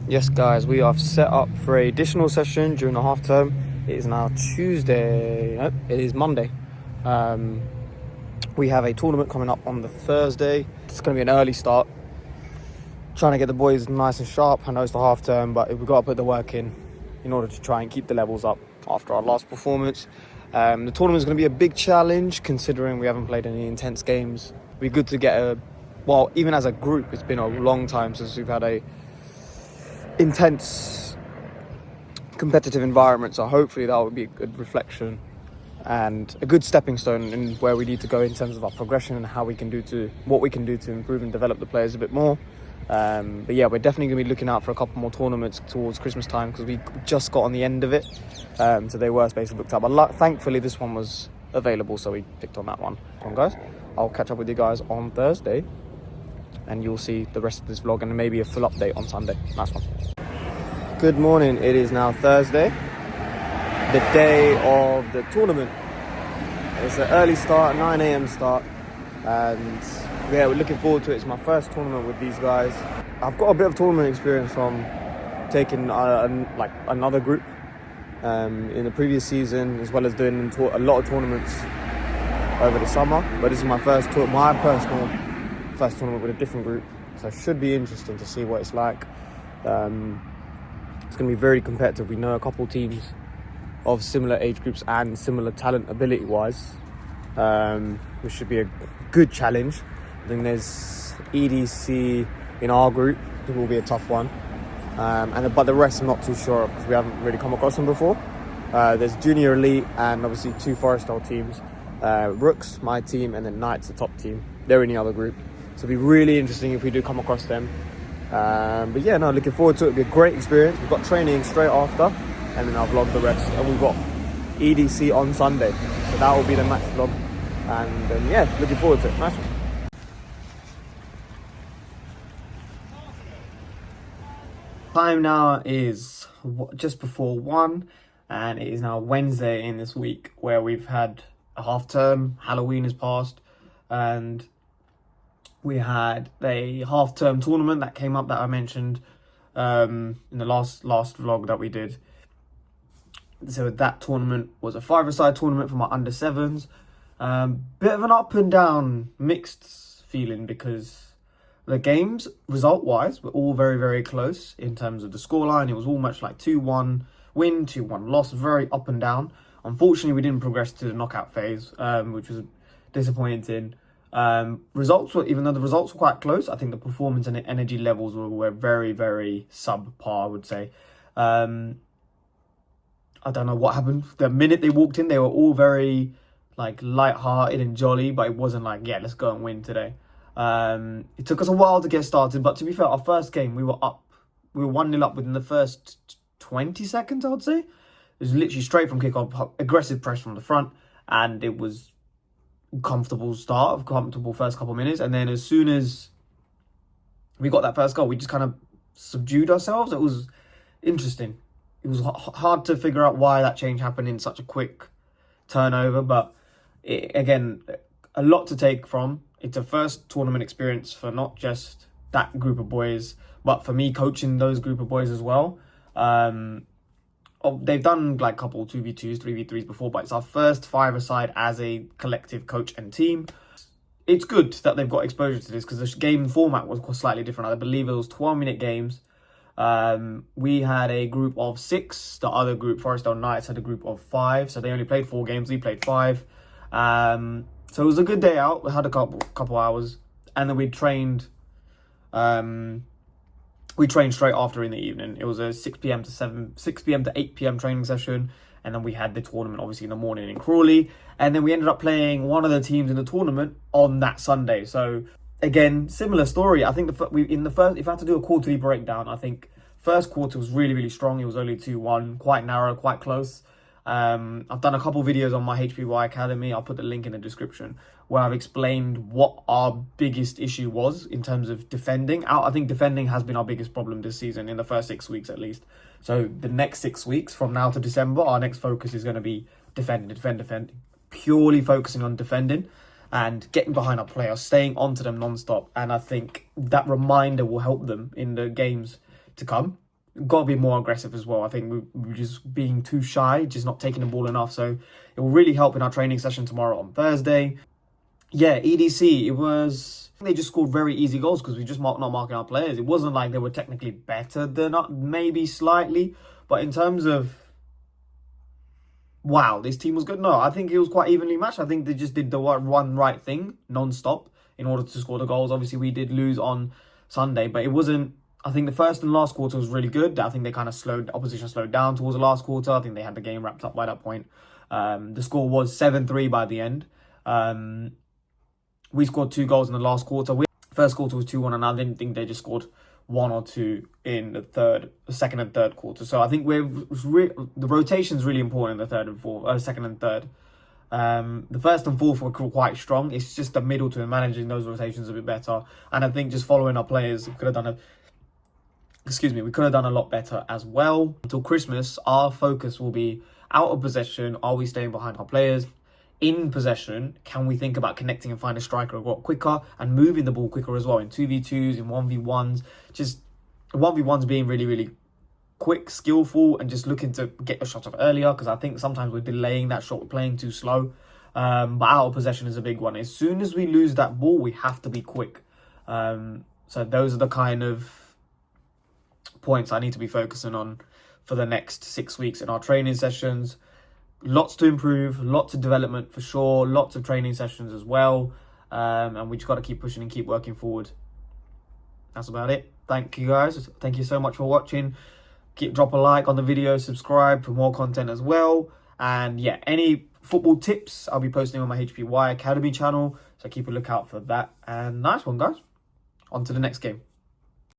Yes, guys, we are set up for an additional session during the half term. It is now Tuesday. No, it is Monday. We have a tournament coming up on the Thursday. It's going to be an early start. Trying to get the boys nice and sharp. I know it's the half term, but we've got to put the work in order to try and keep the levels up after our last performance. The tournament is going to be a big challenge considering we haven't played any intense games. It'd be good to get even as a group, it's been a long time since we've had a intense competitive environment, so hopefully that will be a good reflection and a good stepping stone in where we need to go in terms of our progression and what we can do to improve and develop the players a bit more. But yeah, we're definitely going to be looking out for a couple more tournaments towards Christmas time because we just got on the end of it, so they were basically booked up, but thankfully this one was available, so we picked on that one. Come on, guys, I'll catch up with you guys on Thursday and you'll see the rest of this vlog and maybe a full update on Sunday. Nice one. Good morning. It is now Thursday, the day of the tournament. It's an early start, 9 a.m. start, and yeah, we're looking forward to it. It's my first tournament with these guys. I've got a bit of tournament experience from taking another group in the previous season, as well as doing a lot of tournaments over the summer. But this is my personal first tournament with a different group, so it should be interesting to see what it's like. It's going to be very competitive. We know a couple teams of similar age groups and similar talent ability wise, which should be a good challenge. I think there's EDC in our group, it will be a tough one, but the rest I'm not too sure of because we haven't really come across them before. There's Junior Elite and obviously two Forestall teams, Rooks, my team, and then Knights, the top team. They're in the other group, so it'll be really interesting if we do come across them. But yeah, no, looking forward to it. It'll be a great experience. We've got training straight after, and then I'll vlog the rest. And we've got EDC on Sunday, so that will be the match vlog. And yeah, looking forward to it. Nice one. Time now is just before 1, and it is now Wednesday in this week where we've had a half term. Halloween is passed, and we had a half-term tournament that came up that I mentioned in the last vlog that we did. So that tournament was a 5-a-side tournament for my under-7s. Bit of an up and down mixed feeling because the games, result-wise, were all very, very close in terms of the scoreline. It was all much like 2-1 win, 2-1 loss, very up and down. Unfortunately, we didn't progress to the knockout phase, which was disappointing. Even though the results were quite close, I think the performance and the energy levels were very, very subpar, I would say. I don't know what happened. The minute they walked in, they were all very light-hearted and jolly, but it wasn't like, yeah, let's go and win today. It took us a while to get started, but to be fair, our first game, we were 1-0 up within the first 20 seconds, I would say. It was literally straight from kickoff, aggressive press from the front, and it was comfortable first couple minutes, and then as soon as we got that first goal, we just kind of subdued ourselves. It was interesting. It was hard to figure out why that change happened in such a quick turnover, but again, a lot to take from. It's a first tournament experience for not just that group of boys, but for me coaching those group of boys as well. They've done like couple 2v2s, 3v3s before, but it's our first 5-a-side as a collective coach and team. It's good that they've got exposure to this because the game format was slightly different. I believe it was 12-minute games. We had a group of 6. The other group, Forestall Knights, had a group of 5. So they only played 4 games. We played 5. So it was a good day out. We had a couple hours, and then we trained. We trained straight after in the evening. It was a 6 p.m. to 8 p.m. training session. And then we had the tournament, obviously, in the morning in Crawley. And then we ended up playing one of the teams in the tournament on that Sunday. So, again, similar story. I think if I had to do a quarterly breakdown, I think first quarter was really, really strong. It was only 2-1, quite narrow, quite close. I've done a couple videos on my HPY Academy. I'll put the link in the description where I've explained what our biggest issue was in terms of defending. I think defending has been our biggest problem this season in the first 6 weeks at least. So the next 6 weeks from now to December, our next focus is going to be defending, purely focusing on defending and getting behind our players, staying onto them non-stop. And I think that reminder will help them in the games to come. got to be more aggressive as well. I think we're just being too shy, just not taking the ball enough. So it will really help in our training session tomorrow on Thursday. Yeah, EDC, it was... They just scored very easy goals because we just not marking our players. It wasn't like they were technically better than us, maybe slightly. But in terms of, wow, this team was good. No, I think it was quite evenly matched. I think they just did the one right thing non-stop in order to score the goals. Obviously, we did lose on Sunday, but it wasn't... I think the first and last quarter was really good. I think they kind of opposition slowed down towards the last quarter. I think they had the game wrapped up by that point. The score was 7-3 by the end. We scored 2 goals in the last quarter. First quarter was 2-1, and I didn't think they just scored 1 or 2 in the second and third quarter. So I think the rotation is really important in the third and fourth, second and third. The first and fourth were quite strong. It's just the middle to managing those rotations a bit better. And I think just following our players, we could have done a lot better as well. Until Christmas, our focus will be out of possession. Are we staying behind our players? In possession, can we think about connecting and find a striker a lot quicker and moving the ball quicker as well in 2v2s, in 1v1s, just 1v1s being really, really quick, skillful, and just looking to get a shot off earlier, because I think sometimes we're delaying that shot, we're playing too slow. But out of possession is a big one. As soon as we lose that ball, we have to be quick. So those are the kind of points I need to be focusing on for the next 6 weeks in our training sessions. Lots to improve, lots of development for sure, lots of training sessions as well. And we just got to keep pushing and keep working forward. That's about it. Thank you guys. Thank you so much for watching. Drop a like on the video, subscribe for more content as well. And yeah, any football tips I'll be posting on my HPY Academy channel. So keep a lookout for that. And nice one, guys. On to the next game.